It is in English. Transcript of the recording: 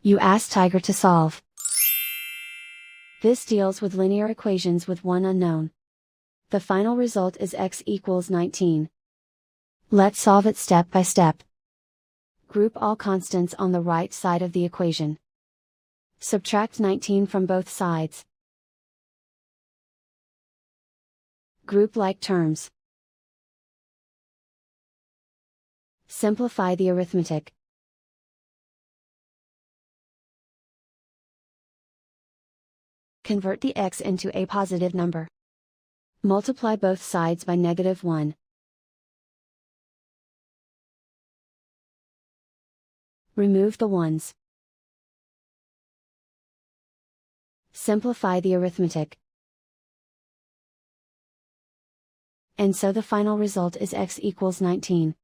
You ask Tiger to solve. This deals with linear equations with one unknown. The final result is x equals 19. Let's solve it step by step. Group all constants on the right side of the equation. Subtract 19 from both sides. Group like terms. Simplify the arithmetic. Convert the x into a positive number. Multiply both sides by -1. Remove the ones. Simplify the arithmetic. And so the final result is x equals 19.